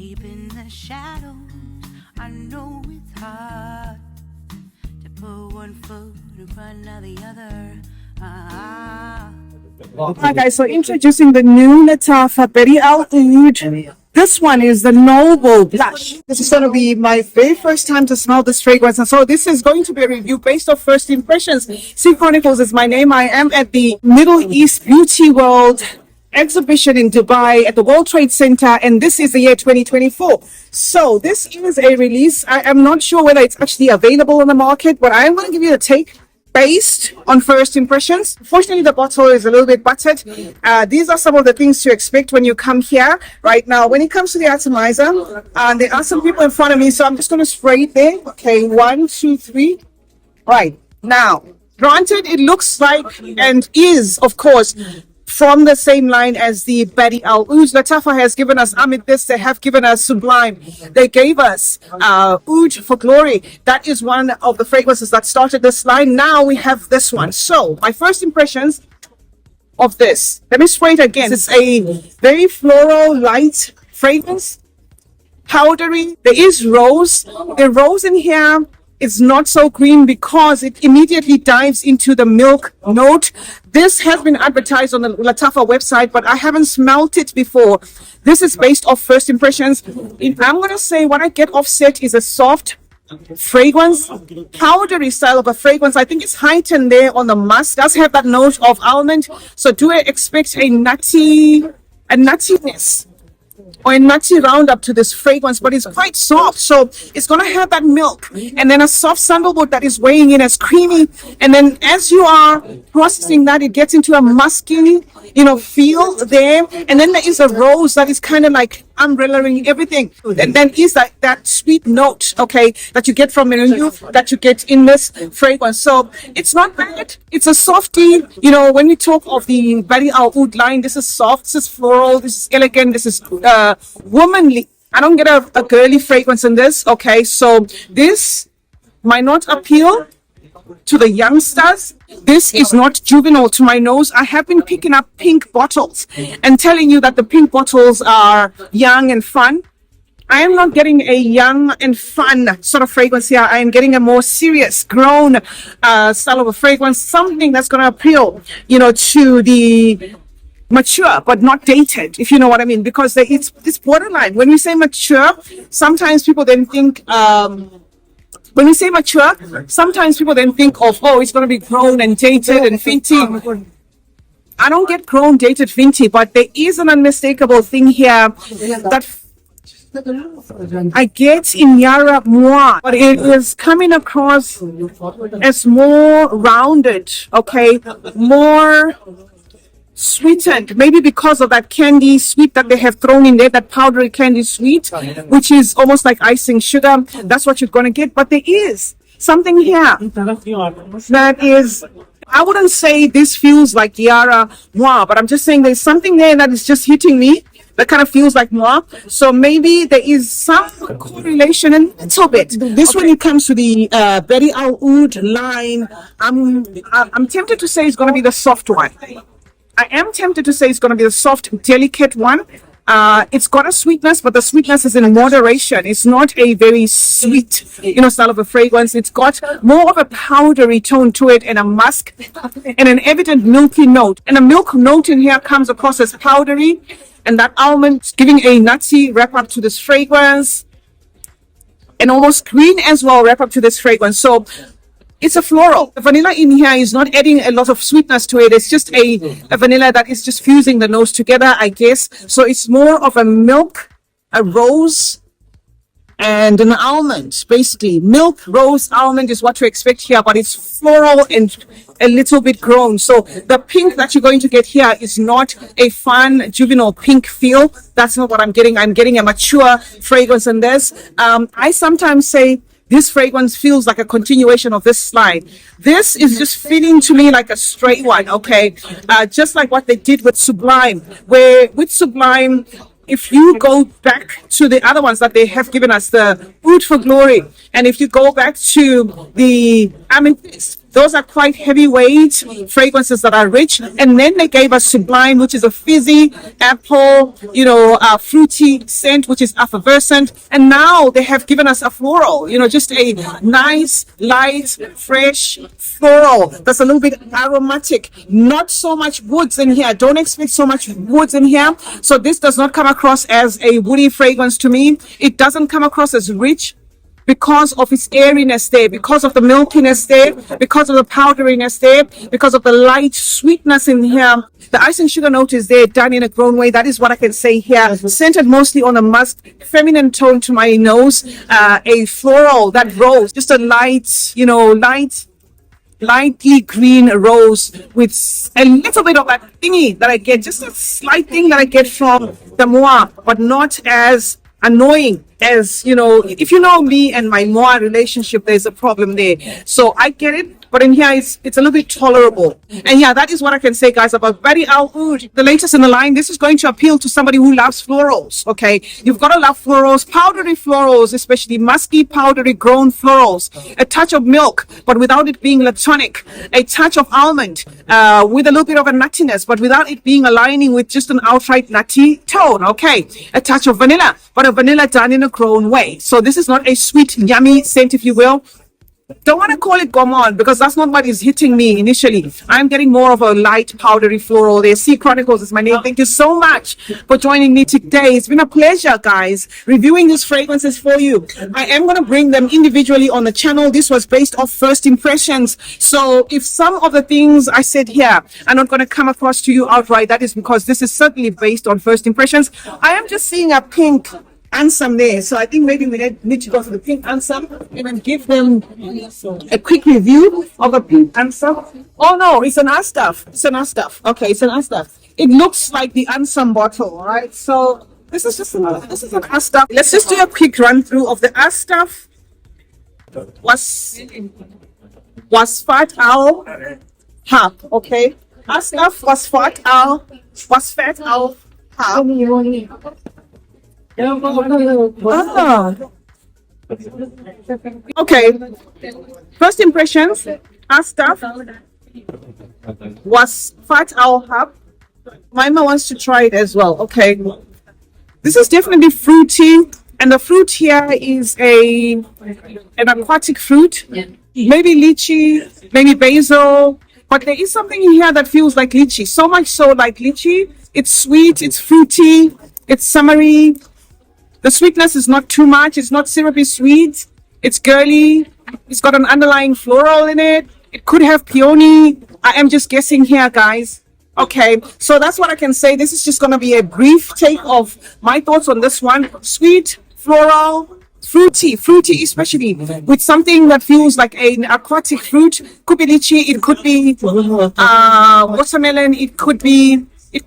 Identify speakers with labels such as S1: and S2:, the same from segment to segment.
S1: deep in the shadows. I know it's hard to put one foot in front of the other.
S2: Hi guys, so introducing the new Lattafa Badee Al Oud. This one is the Noble Blush. This is going to be my very first time to smell this fragrance, and so this is going to be a review based off first impressions. CeeChronicles is my name. I am at the Middle East Beauty World exhibition in Dubai at the World Trade Center, and this is the year 2024. So this is a release. I am not sure whether it's actually available on the market, but I am going to give you a take based on first impressions. Fortunately, the bottle is a little bit battered. These are some of the things to expect when you come here. Right now, when it comes to the atomizer, there are some people in front of me, so I'm just going to spray it there. Okay, 1, 2, 3. Right now, granted, it looks like and is, of course, from the same line as the Badee Al Oud. Lattafa has given us Amethyst, they have given us Sublime, they gave us Oud for Glory. That is one of the fragrances that started this line. Now we have this one. So my first impressions of this, let me spray it again. It's a very floral light fragrance, powdery. There is rose. The rose in here is not so green because it immediately dives into the milk note. This has been advertised on the Lattafa website, but I haven't smelt it before. This is based off first impressions. I'm going to say what I get offset is a soft fragrance, powdery style of a fragrance. I think it's heightened there on the musk. It does have that note of almond. So do I expect a nuttiness or a nutty roundup to this fragrance, but it's quite soft, so it's going to have that milk and then a soft sandalwood that is weighing in as creamy, and then as you are processing that, it gets into a musky feel there, and then there is a rose that is kind of like umbrellaing everything, and then is that sweet note, okay, that you get from menu that you get in this fragrance. So it's not bad. It's a softie. When we talk of the Badee Al Oud line, this is soft, this is floral, this is elegant, this is womanly. I don't get a girly fragrance in this. Okay, so this might not appeal to the youngsters. This is not juvenile to my nose. I have been picking up pink bottles and telling you that the pink bottles are young and fun. I am not getting a young and fun sort of fragrance here. I am getting a more serious, grown style of a fragrance, something that's going to appeal, to the mature but not dated, if you know what I mean, because it's borderline. When we say mature, sometimes people then think when we say mature, sometimes people then think of, it's going to be grown and dated and vinty. I don't get grown, dated, vinty, but there is an unmistakable thing here that I get in Yara Moi, but it is coming across as more rounded, okay, more sweetened, maybe because of that candy sweet that they have thrown in there, that powdery candy sweet, which is almost like icing sugar. That's what you're going to get. But there is something here that is, I wouldn't say this feels like Yara Moi, but I'm just saying there's something there that is just hitting me that kind of feels like moi. So maybe there is some correlation a little bit. This when it comes to the Badee Al Oud line, I'm tempted to say it's going to be the soft one. I am tempted to say it's going to be the soft, delicate one. It's got a sweetness, but the sweetness is in moderation. It's not a very sweet, style of a fragrance. It's got more of a powdery tone to it and a musk and an evident milky note. And the milk note in here comes across as powdery, and that almond giving a nutty wrap up to this fragrance, and almost green as well wrap up to this fragrance. So it's a floral. The vanilla in here is not adding a lot of sweetness to it. It's just a vanilla that is just fusing the nose together, I guess. So it's more of a milk, a rose, and an almond. Basically, milk, rose, almond is what to expect here, but it's floral and a little bit grown. So the pink that you're going to get here is not a fun juvenile pink feel. That's not what I'm getting. I'm getting a mature fragrance in this. I sometimes say this fragrance feels like a continuation of this slide. This is just feeling to me like a straight one, okay? Just like what they did with Sublime, where with Sublime, if you go back to the other ones that they have given us, the Oud for Glory, and if you go back to the Amethyst, Those are quite heavyweight fragrances that are rich. And then they gave us Sublime, which is a fizzy apple, fruity scent, which is effervescent. And now they have given us a floral, just a nice, light, fresh floral that's a little bit aromatic. Not so much woods in here. Don't expect so much woods in here. So this does not come across as a woody fragrance to me. It doesn't come across as rich because of its airiness there, because of the milkiness there, because of the powderiness there, because of the light sweetness in here. The ice and sugar note is there, done in a grown way. That is what I can say here. Scented mostly on a musk, feminine tone to my nose, a floral, that rose, just a lightly green rose with a little bit of that thingy that I get, just a slight thing that I get from the Moa, but not as annoying as, if you know me and my Moa relationship, there's a problem there. So I get it, but in here it's a little bit tolerable. And yeah, that is what I can say, guys, about Badee Al Oud, the latest in the line. This is going to appeal to somebody who loves florals, okay? You've got to love florals, powdery florals, especially musky, powdery, grown florals. A touch of milk, but without it being latonic. A touch of almond, with a little bit of a nuttiness, but without it being aligning with just an outright nutty tone, okay? A touch of vanilla, but a vanilla done in a grown way. So this is not a sweet, yummy scent, if you will. Don't want to call it gourmand because that's not what is hitting me initially. I'm getting more of a light, powdery floral there. CeeChronicles is my name. Thank you so much for joining me today. It's been a pleasure, guys, reviewing these fragrances for you. I am going to bring them individually on the channel. This was based off first impressions. So if some of the things I said here are not going to come across to you outright, that is because this is certainly based on first impressions. I am just seeing a pink Ansam there, so I think maybe we need to go for the pink Ansam and then give them a quick review of a pink Ansam. Oh no, it's an Asdaaf. It's an Asdaaf. Okay, it's an Asdaaf. It looks like the Ansam bottle, right? So this is an Asdaaf. Let's just do a quick run through of the Asdaaf Wasfat Al Hub. Okay, Asdaaf Wasfat Al Hub. Okay. First impressions. Asdaaf Wasfat Al Hub. Maima wants to try it as well. Okay. This is definitely fruity, and the fruit here is an aquatic fruit. Maybe lychee, maybe basil, but there is something in here that feels like lychee. So much so like lychee. It's sweet. It's fruity. It's summery. The sweetness is not too much. It's not syrupy sweet. It's girly. It's got an underlying floral in it. It could have peony. I am just guessing here, guys. Okay, so that's what I can say. This is just going to be a brief take of my thoughts on this one. Sweet, floral, fruity, especially with something that feels like an aquatic fruit. Could be lychee. It could be watermelon. It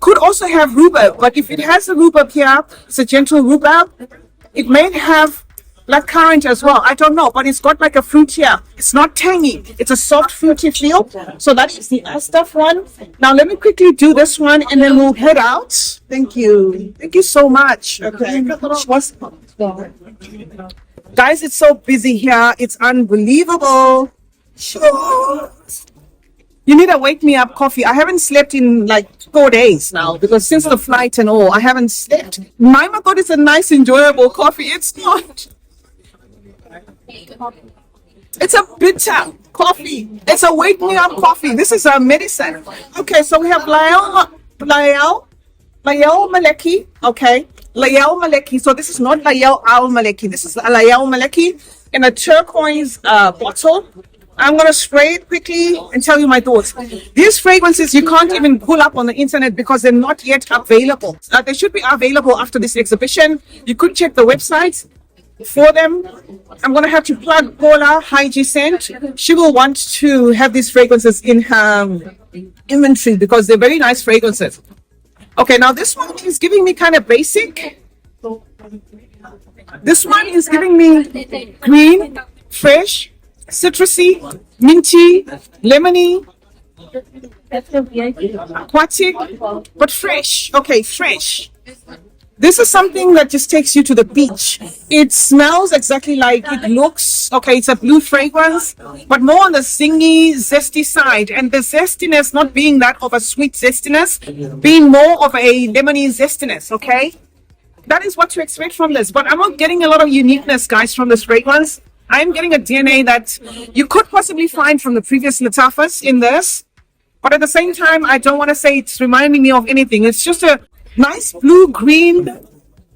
S2: could also have rhubarb, but if it has a rhubarb here, it's a gentle rhubarb. It may have blackcurrant as well. I don't know, but it's got like a fruit here. It's not tangy. It's a soft fruity feel. So that is the Asdaaf one. Now let me quickly do this one and then we'll head out. Thank you. Thank you so much. Okay. Guys, it's so busy here. It's unbelievable. You need a wake me up coffee. I haven't slept in like 4 days now because since the flight and all, I haven't slept. My God, it's a nice, enjoyable coffee. It's not. It's a bitter coffee. It's a wake me up coffee. This is a medicine. Okay, so we have Lail Maleki. Okay, Lail Maleki. So this is not Lail Maleki. This is Lail Maleki in a turquoise bottle. I'm going to spray it quickly and tell you my thoughts. These fragrances you can't even pull up on the internet because they're not yet available. They should be available after this exhibition. You could check the website for them. I'm going to have to plug Paula Hygie Scent. She will want to have these fragrances in her inventory because they're very nice fragrances. Okay, now this one is giving me kind of basic. This one is giving me green, fresh, citrusy, minty, lemony, aquatic, but fresh. Okay, fresh. This is something that just takes you to the beach. It smells exactly like it looks. Okay, it's a blue fragrance, but more on the zingy, zesty side. And the zestiness not being that of a sweet zestiness, being more of a lemony zestiness, okay? That is what to expect from this. But I'm not getting a lot of uniqueness, guys, from this fragrance. I'm getting a DNA that you could possibly find from the previous Lattafas in this. But at the same time, I don't want to say it's reminding me of anything. It's just a nice blue-green,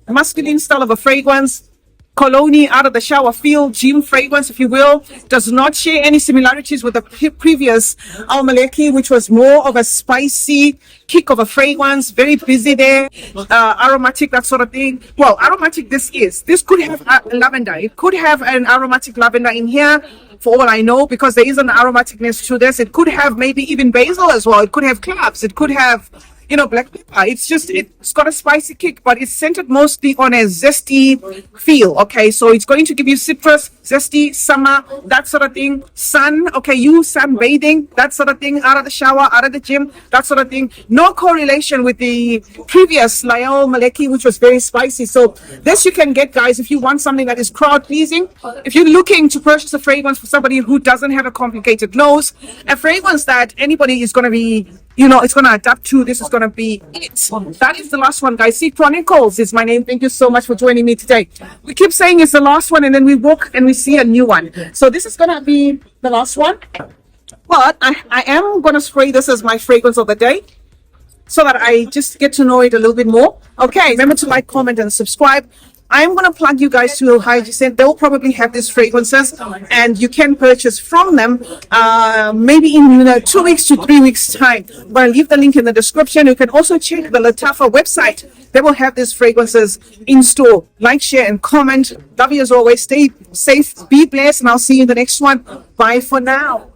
S2: masculine style of a fragrance. Cologne out of the shower feel, gym fragrance, if you will. Does not share any similarities with the previous Al Maleki, which was more of a spicy kick of a fragrance. Very busy there. Aromatic, that sort of thing. Well, aromatic this is. This could have lavender. It could have an aromatic lavender in here, for all I know, because there is an aromaticness to this. It could have maybe even basil as well. It could have cloves. It could have, you know, black pepper. It's got a spicy kick, but it's centered mostly on a zesty feel. Okay, so it's going to give you citrus, zesty, summer, that sort of thing. Sun, okay, you sunbathing, that sort of thing, out of the shower, out of the gym, that sort of thing. No correlation with the previous Lail Maleki, which was very spicy. So this you can get, guys, if you want something that is crowd pleasing. If you're looking to purchase a fragrance for somebody who doesn't have a complicated nose, a fragrance that anybody is going to be, you know, it's going to adapt to. This is going to be it. That is the last one, guys. CeeChronicles is my name. Thank you so much for joining me today. We keep saying it's the last one, and then we walk and we see a new one. So this is going to be the last one. But I am going to spray this as my fragrance of the day, so that I just get to know it a little bit more. Okay, remember to like, comment, and subscribe. I'm going to plug you guys to Hygiecense. They'll probably have these fragrances, and you can purchase from them maybe in 2 weeks to 3 weeks time. I'm going to leave the link in the description. You can also check the Lattafa website. They will have these fragrances in store. Like, share, and comment. Love you as always. Stay safe, be blessed, and I'll see you in the next one. Bye for now.